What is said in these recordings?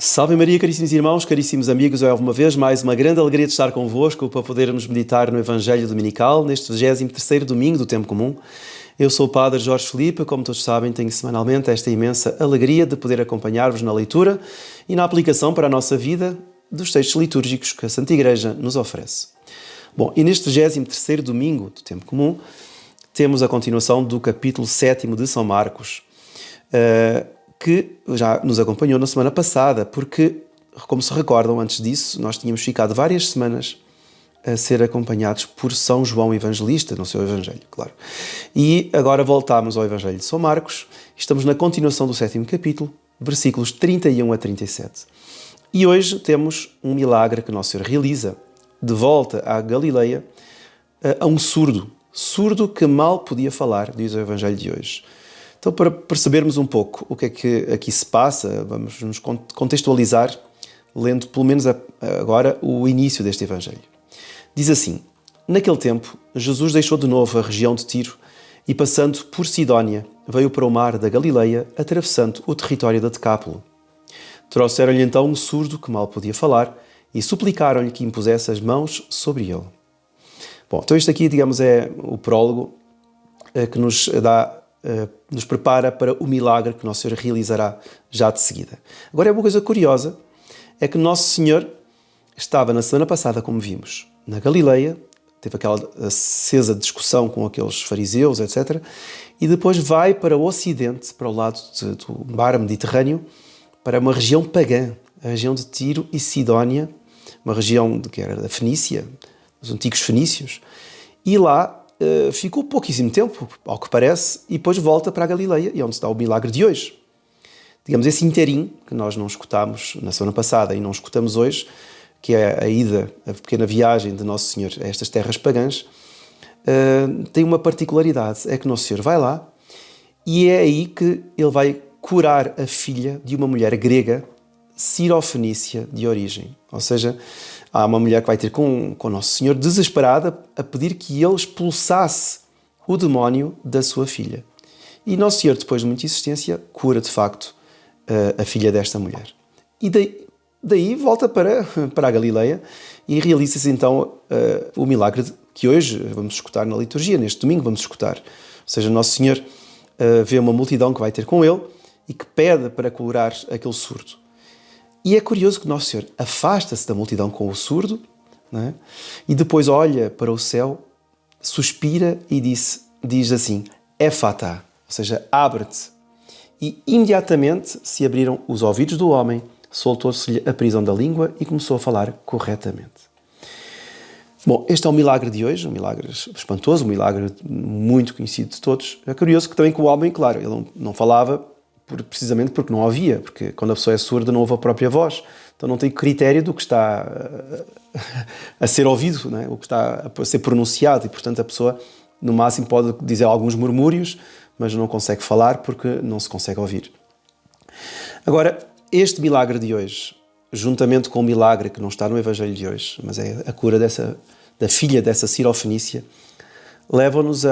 Salve Maria, caríssimos irmãos, caríssimos amigos, é uma vez mais uma grande alegria de estar convosco para podermos meditar no Evangelho Dominical, neste 23º domingo do Tempo Comum. Eu sou o Padre Jorge Filipe, como todos sabem, tenho semanalmente esta imensa alegria de poder acompanhar-vos na leitura e na aplicação para a nossa vida dos textos litúrgicos que a Santa Igreja nos oferece. Bom, e neste 23º domingo do Tempo Comum, temos a continuação do capítulo 7º de São Marcos, que já nos acompanhou na semana passada, porque, como se recordam, antes disso, nós tínhamos ficado várias semanas a ser acompanhados por São João Evangelista, no seu Evangelho, claro. E agora voltamos ao Evangelho de São Marcos, estamos na continuação do 7º capítulo, versículos 31 a 37. E hoje temos um milagre que Nosso Senhor realiza, de volta à Galileia, a um surdo que mal podia falar, diz o Evangelho de hoje. Então, para percebermos um pouco o que é que aqui se passa, vamos nos contextualizar, lendo pelo menos agora o início deste Evangelho. Diz assim: naquele tempo, Jesus deixou de novo a região de Tiro e, passando por Sidónia, veio para o mar da Galileia, atravessando o território da Decápolo. Trouxeram-lhe então um surdo que mal podia falar e suplicaram-lhe que impusesse as mãos sobre ele. Bom, então isto aqui, digamos, é o prólogo que nos prepara para o milagre que Nosso Senhor realizará já de seguida. Agora, é uma coisa curiosa, é que Nosso Senhor estava na semana passada, como vimos, na Galileia, teve aquela acesa discussão com aqueles fariseus, etc., e depois vai para o ocidente, para o lado do mar Mediterrâneo, para uma região pagã, a região de Tiro e Sidónia, uma região que era da Fenícia, dos antigos fenícios, e lá ficou pouquíssimo tempo, ao que parece, e depois volta para a Galileia, e onde está o milagre de hoje. Digamos, esse inteirinho, que nós não escutámos na semana passada e não escutamos hoje, que é a pequena viagem de Nosso Senhor a estas terras pagãs, tem uma particularidade, é que Nosso Senhor vai lá, e é aí que ele vai curar a filha de uma mulher grega, cirofenícia de origem. Ou seja, há uma mulher que vai ter com Nosso Senhor desesperada a pedir que ele expulsasse o demónio da sua filha. E Nosso Senhor, depois de muita insistência, cura de facto a filha desta mulher. E daí volta para a Galileia e realiza-se então o milagre que hoje vamos escutar na liturgia, neste domingo vamos escutar. Ou seja, Nosso Senhor vê uma multidão que vai ter com ele e que pede para curar aquele surdo. E é curioso que Nosso Senhor afasta-se da multidão com o surdo, não é? E depois olha para o céu, suspira e diz assim, Efatá, ou seja, abre-te. E imediatamente se abriram os ouvidos do homem, soltou-se-lhe a prisão da língua e começou a falar corretamente. Bom, este é o milagre de hoje, um milagre espantoso, um milagre muito conhecido de todos. É curioso que também que o homem, claro, ele não falava precisamente porque não ouvia, porque quando a pessoa é surda não ouve a própria voz, então não tem critério do que está a ser ouvido, não é? O que está a ser pronunciado, e portanto a pessoa no máximo pode dizer alguns murmúrios, mas não consegue falar porque não se consegue ouvir. Agora, este milagre de hoje, juntamente com o milagre que não está no Evangelho de hoje, mas é a cura da filha dessa cirofenícia, levam-nos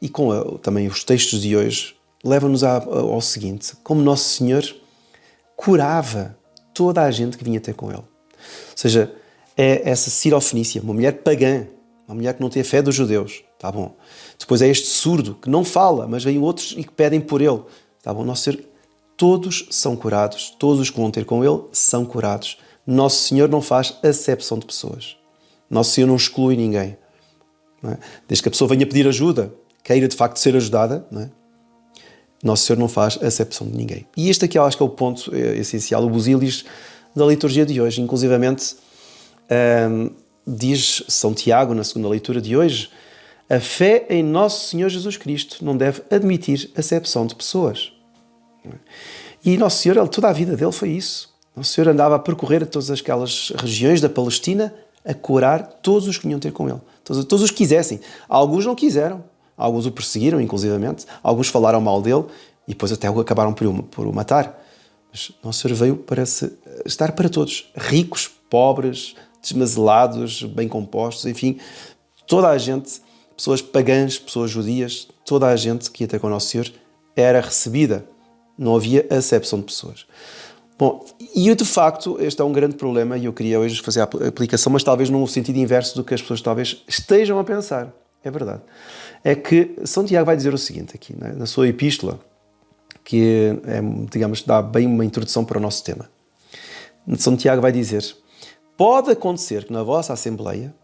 e com também os textos de hoje, leva-nos ao seguinte, como Nosso Senhor curava toda a gente que vinha ter com ele. Ou seja, é essa cirofenícia, uma mulher pagã, uma mulher que não tem a fé dos judeus, tá bom? Depois é este surdo, que não fala, mas vêm outros e que pedem por ele, tá bom? Nosso Senhor, todos são curados, todos os que vão ter com ele são curados. Nosso Senhor não faz acepção de pessoas. Nosso Senhor não exclui ninguém. Não é? Desde que a pessoa venha pedir ajuda, queira de facto ser ajudada, não é? Nosso Senhor não faz acepção de ninguém. E este aqui eu acho que é o ponto essencial, o busilis da liturgia de hoje. Inclusivamente, diz São Tiago, na segunda leitura de hoje, a fé em Nosso Senhor Jesus Cristo não deve admitir acepção de pessoas. E Nosso Senhor, toda a vida dele foi isso. Nosso Senhor andava a percorrer todas aquelas regiões da Palestina a curar todos os que vinham ter com ele. Todos os que quisessem. Alguns não quiseram. Alguns o perseguiram, inclusivamente. Alguns falaram mal dele e depois até o acabaram por o matar. Mas Nosso Senhor veio para estar para todos. Ricos, pobres, desmazelados, bem compostos, enfim. Toda a gente, pessoas pagãs, pessoas judias, toda a gente que ia ter com o Nosso Senhor era recebida. Não havia acepção de pessoas. Bom, e de facto este é um grande problema e eu queria hoje fazer a aplicação, mas talvez num sentido inverso do que as pessoas talvez estejam a pensar. É verdade. É que São Tiago vai dizer o seguinte aqui, né, na sua epístola, que é, digamos, dá bem uma introdução para o nosso tema. São Tiago vai dizer: pode acontecer que na vossa assembleia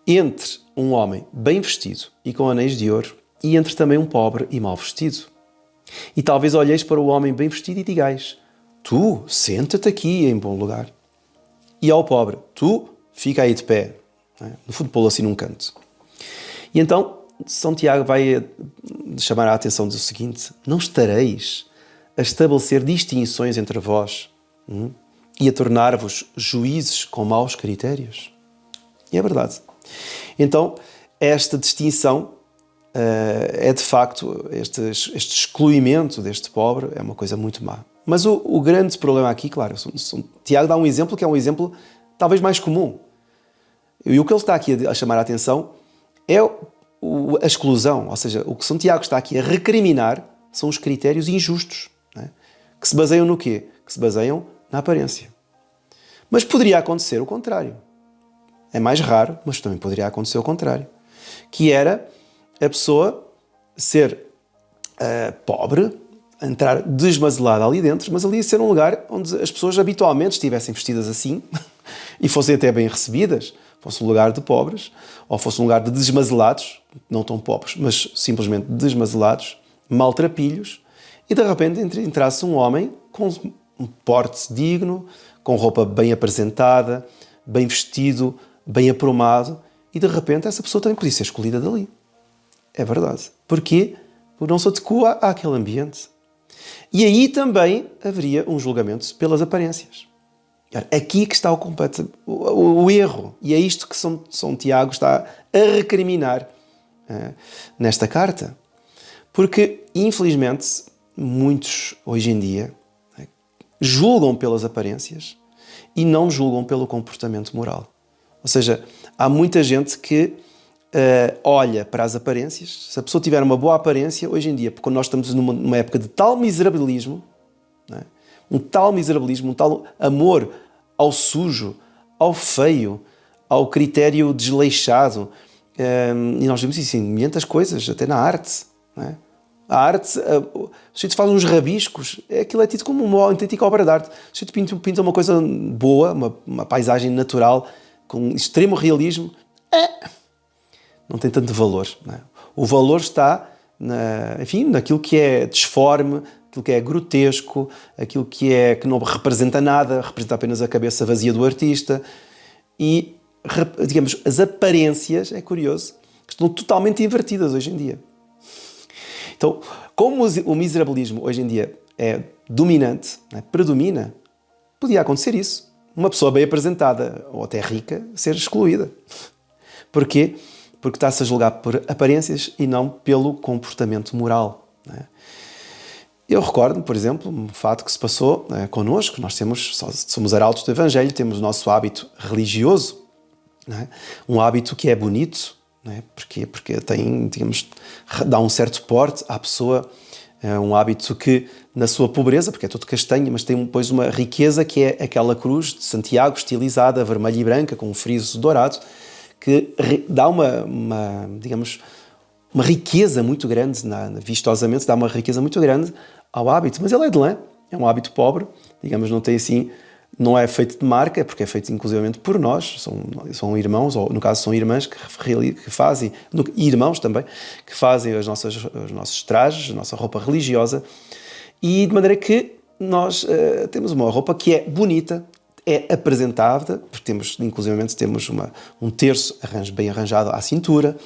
entre um homem bem vestido e com anéis de ouro e entre também um pobre e mal vestido. E talvez olheis para o homem bem vestido e digais: tu, senta-te aqui em bom lugar. E ao pobre: tu, fica aí de pé. No fundo, pô-lo assim num canto. E então, São Tiago vai chamar a atenção do seguinte: não estareis a estabelecer distinções entre vós e a tornar-vos juízes com maus critérios. E é verdade. Então, esta distinção é de facto, este excluimento deste pobre é uma coisa muito má. Mas o grande problema aqui, claro, Tiago dá um exemplo que é um exemplo talvez mais comum. E o que ele está aqui a chamar a atenção é a exclusão, ou seja, o que São Tiago está aqui a recriminar são os critérios injustos, não é? Que se baseiam no quê? Que se baseiam na aparência. Mas poderia acontecer o contrário. É mais raro, mas também poderia acontecer o contrário. Que era a pessoa ser pobre, entrar desmazelada ali dentro, mas ali ser um lugar onde as pessoas habitualmente estivessem vestidas assim e fossem até bem recebidas. Fosse um lugar de pobres, ou fosse um lugar de desmazelados, não tão pobres, mas simplesmente desmazelados, maltrapilhos, e de repente entrasse um homem com um porte digno, com roupa bem apresentada, bem vestido, bem aprumado, e de repente essa pessoa também podia ser escolhida dali. É verdade. Porquê? Porque não se adequa àquele ambiente. E aí também haveria um julgamento pelas aparências. Aqui que está o erro. E é isto que São Tiago está a recriminar nesta carta. Porque, infelizmente, muitos hoje em dia julgam pelas aparências e não julgam pelo comportamento moral. Ou seja, há muita gente que olha para as aparências. Se a pessoa tiver uma boa aparência, hoje em dia, porque nós estamos numa época de tal miserabilismo, não é? Um tal miserabilismo, um tal amor ao sujo, ao feio, ao critério desleixado. E nós vemos isso em muitas coisas, até na arte. Não é? A arte, o sujeito faz uns rabiscos, aquilo é tido como uma autêntica obra de arte. O sujeito pinta uma coisa boa, uma paisagem natural, com extremo realismo, não tem tanto valor. Não é? O valor está, naquilo que é disforme, aquilo que é grotesco, aquilo que não representa nada, representa apenas a cabeça vazia do artista. E, digamos, as aparências, é curioso, estão totalmente invertidas hoje em dia. Então, como o miserabilismo hoje em dia é dominante, predomina, podia acontecer isso. Uma pessoa bem apresentada, ou até rica, ser excluída. Porquê? Porque está-se a julgar por aparências e não pelo comportamento moral. Não é? Eu recordo, por exemplo, um fato que se passou connosco. Nós somos arautos do Evangelho, temos o nosso hábito religioso, não é? Um hábito que é bonito. Não é? Porquê? Porque tem, digamos, dá um certo porte à pessoa, um hábito que, na sua pobreza, porque é todo castanho, mas tem depois uma riqueza que é aquela cruz de Santiago, estilizada, vermelha e branca, com um friso dourado, que dá digamos, uma riqueza muito grande, vistosamente dá uma riqueza muito grande ao hábito, mas ele é de lã, é um hábito pobre, digamos, não tem assim, não é feito de marca, porque é feito inclusivamente por nós, são irmãos, ou no caso são irmãs que fazem, e irmãos também, que fazem os nossos trajes, a nossa roupa religiosa, e de maneira que nós temos uma roupa que é bonita, é apresentável, porque inclusivamente temos um terço bem arranjado à cintura,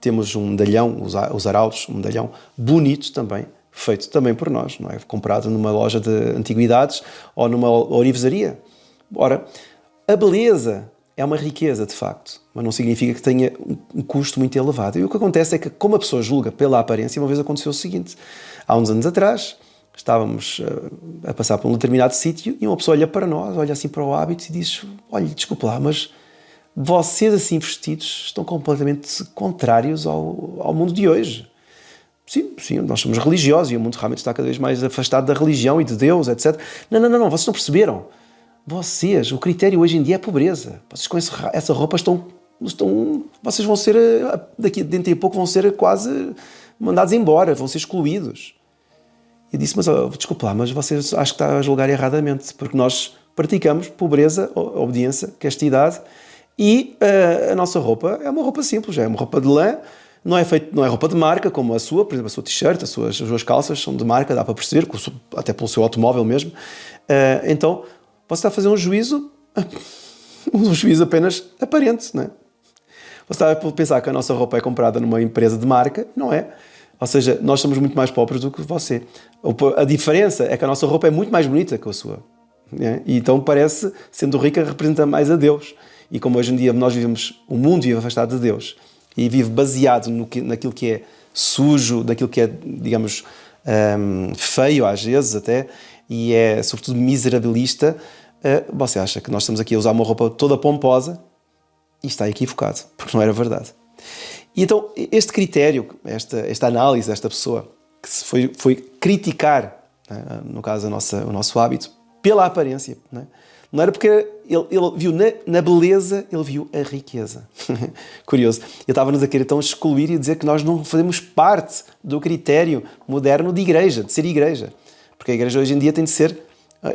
temos um medalhão, os arautos, um medalhão bonito também, feito também por nós, não é? Comprado numa loja de antiguidades ou numa ourivesaria. Ora, a beleza é uma riqueza, de facto, mas não significa que tenha um custo muito elevado. E o que acontece é que, como a pessoa julga pela aparência, uma vez aconteceu o seguinte: há uns anos atrás, estávamos a passar por um determinado sítio e uma pessoa olha para nós, olha assim para o hábito e diz: olha, desculpe lá, mas vocês assim vestidos estão completamente contrários ao mundo de hoje. Sim, sim, nós somos religiosos e o mundo realmente está cada vez mais afastado da religião e de Deus, etc. Não, vocês não perceberam. Vocês, o critério hoje em dia é pobreza. Vocês com essa roupa vocês vão ser, dentro de pouco, vão ser quase mandados embora, vão ser excluídos. E disse, desculpa lá, mas vocês acho que está a julgar erradamente, porque nós praticamos pobreza, obediência, castidade, e a nossa roupa é uma roupa simples, é uma roupa de lã, não é roupa de marca como a sua, por exemplo, a sua t-shirt, as suas calças são de marca, dá para perceber, até pelo seu automóvel mesmo. Então, você está a fazer um juízo apenas aparente, não é? Você está a pensar que a nossa roupa é comprada numa empresa de marca, não é? Ou seja, nós somos muito mais pobres do que você. A diferença é que a nossa roupa é muito mais bonita que a sua. Né? E então parece, sendo rica, representa mais a Deus. E como hoje em dia o mundo vive afastado de Deus e vive baseado naquilo que é sujo, naquilo que é, digamos, feio às vezes até, e é sobretudo miserabilista, você acha que nós estamos aqui a usar uma roupa toda pomposa e está equivocado, porque não era verdade. E então este critério, esta análise desta pessoa, que foi criticar, né, no caso o nosso hábito, pela aparência, né? Não era porque ele viu na beleza, ele viu a riqueza. Curioso. Ele estava-nos a querer então excluir e dizer que nós não fazemos parte do critério moderno de igreja, de ser igreja. Porque a igreja hoje em dia tem de ser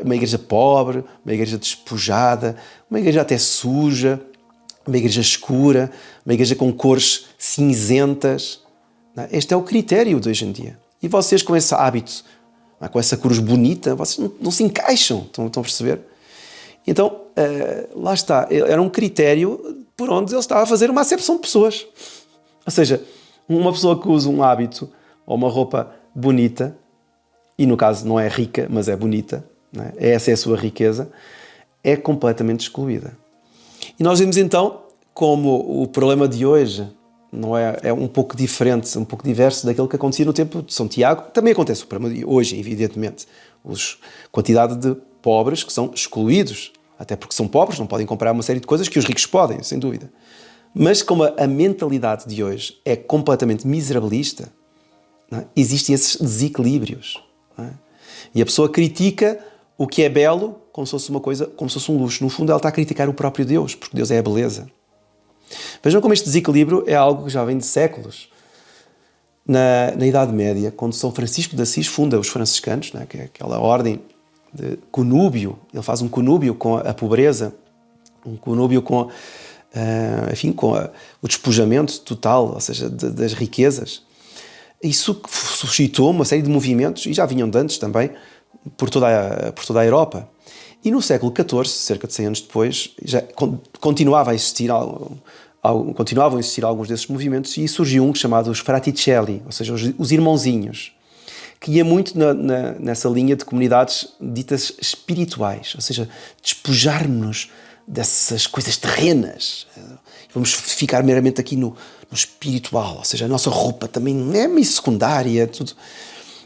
uma igreja pobre, uma igreja despojada, uma igreja até suja, uma igreja escura, uma igreja com cores cinzentas. Este é o critério de hoje em dia. E vocês com esse hábito, com essa cruz bonita, vocês não se encaixam, estão a perceber? Então, lá está, era um critério por onde ele estava a fazer uma acepção de pessoas. Ou seja, uma pessoa que usa um hábito ou uma roupa bonita, e no caso não é rica, mas é bonita, né? Essa é a sua riqueza, é completamente excluída. E nós vemos então como o problema de hoje não é um pouco diferente, um pouco diverso daquilo que acontecia no tempo de São Tiago. Também acontece o problema de hoje, evidentemente. Quantidade de pobres que são excluídos, até porque são pobres, não podem comprar uma série de coisas que os ricos podem, sem dúvida. Mas como a mentalidade de hoje é completamente miserabilista, não é? Existem esses desequilíbrios. Não é? E a pessoa critica o que é belo como se fosse uma coisa, como se fosse um luxo. No fundo, ela está a criticar o próprio Deus, porque Deus é a beleza. Vejam como este desequilíbrio é algo que já vem de séculos. Na Idade Média, quando São Francisco de Assis funda os franciscanos, né, que é aquela ordem de conúbio, ele faz um conúbio com a pobreza, um conúbio com, o despojamento total, ou seja, das riquezas. Isso suscitou uma série de movimentos, e já vinham de antes também, por toda a Europa. E no século XIV, cerca de 100 anos depois, já continuavam a existir alguns desses movimentos, e surgiu um chamado os Fraticelli, ou seja, os irmãozinhos, que ia muito nessa linha de comunidades ditas espirituais, ou seja, despojar-nos dessas coisas terrenas. Vamos ficar meramente aqui no espiritual, ou seja, a nossa roupa também é meio secundária, tudo.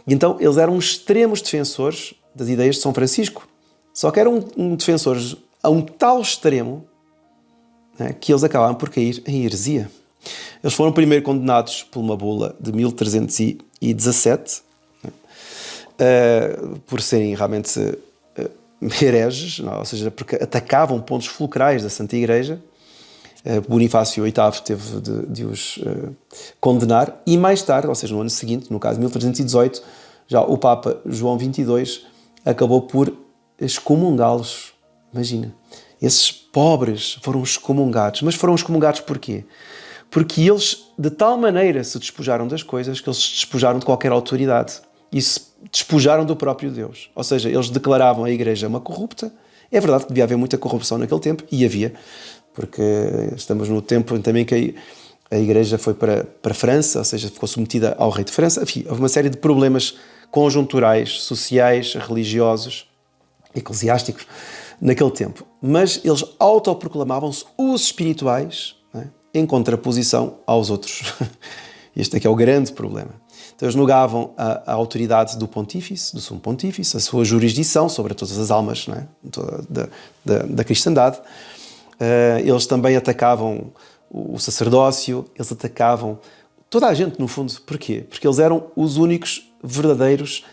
E então eles eram extremos defensores das ideias de São Francisco, só que eram defensores a um tal extremo, né, que eles acabaram por cair em heresia. Eles foram primeiro condenados por uma bula de 1317, por serem realmente hereges, ou seja, porque atacavam pontos fulcrais da Santa Igreja. Bonifácio VIII teve de os condenar, e mais tarde, ou seja, no ano seguinte, no caso 1318, já o Papa João XXII acabou por excomungá-los. Imagina, esses pobres foram excomungados. Mas foram excomungados porquê? Porque eles de tal maneira se despojaram das coisas que eles se despojaram de qualquer autoridade e se despojaram do próprio Deus. Ou seja, eles declaravam a Igreja uma corrupta. É verdade que devia haver muita corrupção naquele tempo, e havia, porque estamos no tempo também que a Igreja foi para a França, ou seja, ficou submetida ao rei de França. Enfim, houve uma série de problemas conjunturais, sociais, religiosos, eclesiásticos, naquele tempo. Mas eles autoproclamavam-se os espirituais, né, em contraposição aos outros. Este é que é o grande problema. Então eles negavam a autoridade do pontífice, do sumo pontífice, a sua jurisdição sobre todas as almas, né, da cristandade. Eles também atacavam o sacerdócio, eles atacavam toda a gente, no fundo. Porquê? Porque eles eram os únicos verdadeiros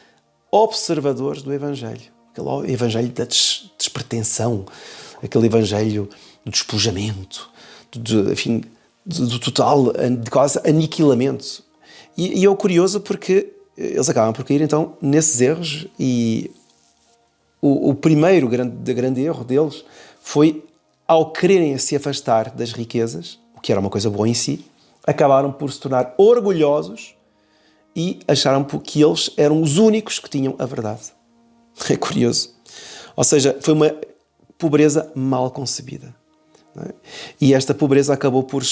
observadores do Evangelho. Aquele Evangelho da despretensão, aquele Evangelho do despojamento, do total, de quase aniquilamento. E é curioso porque eles acabam por cair então nesses erros, e o primeiro grande erro deles foi, ao quererem se afastar das riquezas, o que era uma coisa boa em si, acabaram por se tornar orgulhosos e acharam que eles eram os únicos que tinham a verdade. É curioso. Ou seja, foi uma pobreza mal concebida. Não é? E esta pobreza acabou por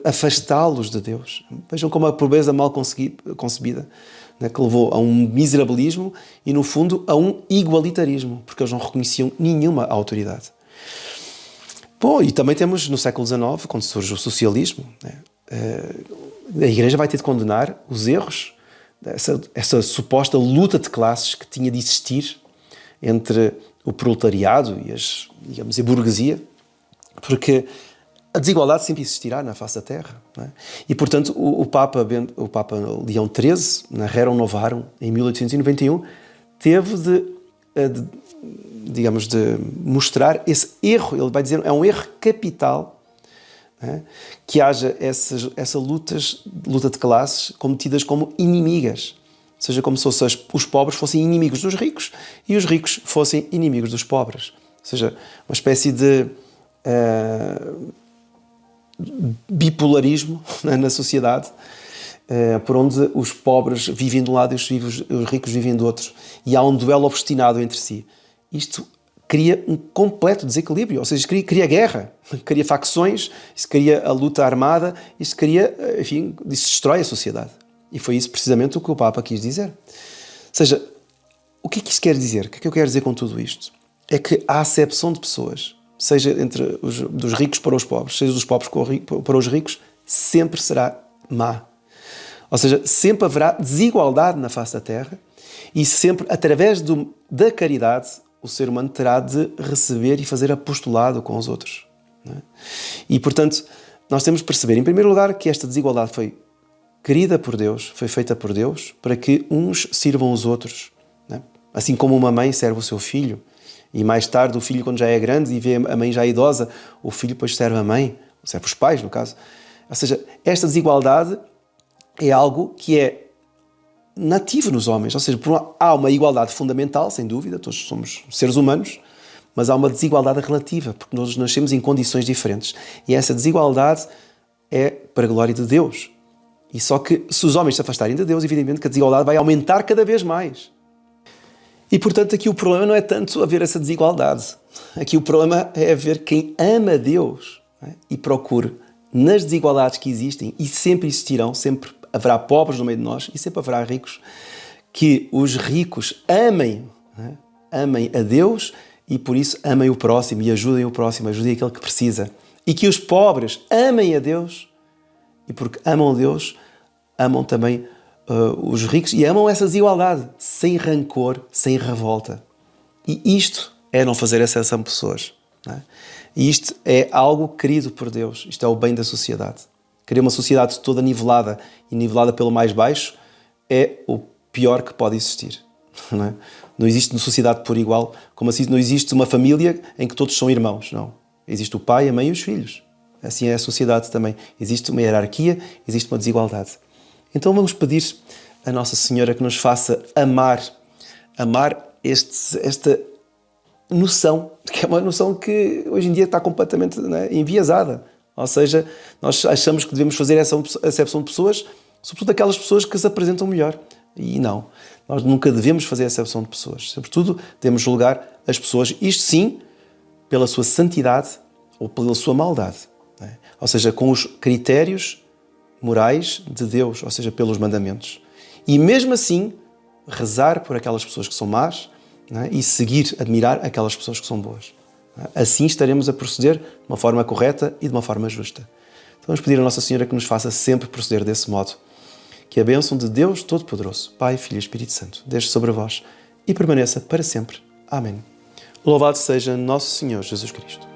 afastá-los de Deus. Vejam como a pobreza mal concebida, não é? Que levou a um miserabilismo e, no fundo, a um igualitarismo, porque eles não reconheciam nenhuma autoridade. Bom, e também temos no século XIX, quando surge o socialismo, né? A Igreja vai ter de condenar os erros, essa suposta luta de classes que tinha de existir entre o proletariado e a burguesia, porque a desigualdade sempre existirá na face da Terra. Não é? E, portanto, o Papa Leão XIII, na Rerum Novarum, em 1891, teve de mostrar esse erro. Ele vai dizer que é um erro capital, que haja essa luta de classes tidas como inimigas. Ou seja, como se os pobres fossem inimigos dos ricos e os ricos fossem inimigos dos pobres. Ou seja, uma espécie de bipolarismo na sociedade, por onde os pobres vivem de um lado e os ricos vivem do outro. E há um duelo obstinado entre si. Isto cria um completo desequilíbrio, ou seja, cria guerra, cria facções, isso cria a luta armada, isso destrói a sociedade. E foi isso precisamente o que o Papa quis dizer. Ou seja, o que é que isto quer dizer? O que é que eu quero dizer com tudo isto? É que a acepção de pessoas, seja dos ricos para os pobres, seja dos pobres para os ricos, sempre será má. Ou seja, sempre haverá desigualdade na face da Terra e sempre, através da caridade, o ser humano terá de receber e fazer apostolado com os outros. Não é? E, portanto, nós temos de perceber, em primeiro lugar, que esta desigualdade foi querida por Deus, foi feita por Deus, para que uns sirvam os outros. Não é? Assim como uma mãe serve o seu filho, e mais tarde o filho, quando já é grande e vê a mãe já idosa, o filho depois serve a mãe, serve os pais, no caso. Ou seja, esta desigualdade é algo que é nativo nos homens, ou seja, há uma igualdade fundamental, sem dúvida, todos somos seres humanos, mas há uma desigualdade relativa, porque nós nascemos em condições diferentes. E essa desigualdade é para a glória de Deus. E só que, se os homens se afastarem de Deus, evidentemente que a desigualdade vai aumentar cada vez mais. E, portanto, aqui o problema não é tanto haver essa desigualdade. Aqui o problema é haver quem ama Deus, né? E procure, nas desigualdades que existem, e sempre existirão, sempre haverá pobres no meio de nós e sempre haverá ricos, que os ricos amem, né? Amem a Deus e por isso amem o próximo e ajudem o próximo, ajudem aquele que precisa. E que os pobres amem a Deus e porque amam a Deus, amam também os ricos e amam essa desigualdade, sem rancor, sem revolta. E isto é não fazer exceção de pessoas. Não é? E isto é algo querido por Deus, isto é o bem da sociedade. Querer uma sociedade toda nivelada e nivelada pelo mais baixo é o pior que pode existir. Não é? Não existe uma sociedade por igual, como assim não existe uma família em que todos são irmãos. Não. Existe o pai, a mãe e os filhos. Assim é a sociedade também. Existe uma hierarquia, existe uma desigualdade. Então vamos pedir a Nossa Senhora que nos faça amar esta noção, que é uma noção que hoje em dia está completamente, não é, enviesada. Ou seja, nós achamos que devemos fazer essa acepção de pessoas, sobretudo aquelas pessoas que se apresentam melhor. E não, nós nunca devemos fazer acepção de pessoas. Sobretudo, devemos julgar as pessoas, isto sim, pela sua santidade ou pela sua maldade. Não é? Ou seja, com os critérios morais de Deus, ou seja, pelos mandamentos. E mesmo assim, rezar por aquelas pessoas que são más, não é? E seguir, admirar aquelas pessoas que são boas. Assim estaremos a proceder de uma forma correta e de uma forma justa. Então vamos pedir a Nossa Senhora que nos faça sempre proceder desse modo. Que a bênção de Deus Todo-Poderoso, Pai, Filho e Espírito Santo, desça sobre vós e permaneça para sempre. Amém. Louvado seja Nosso Senhor Jesus Cristo.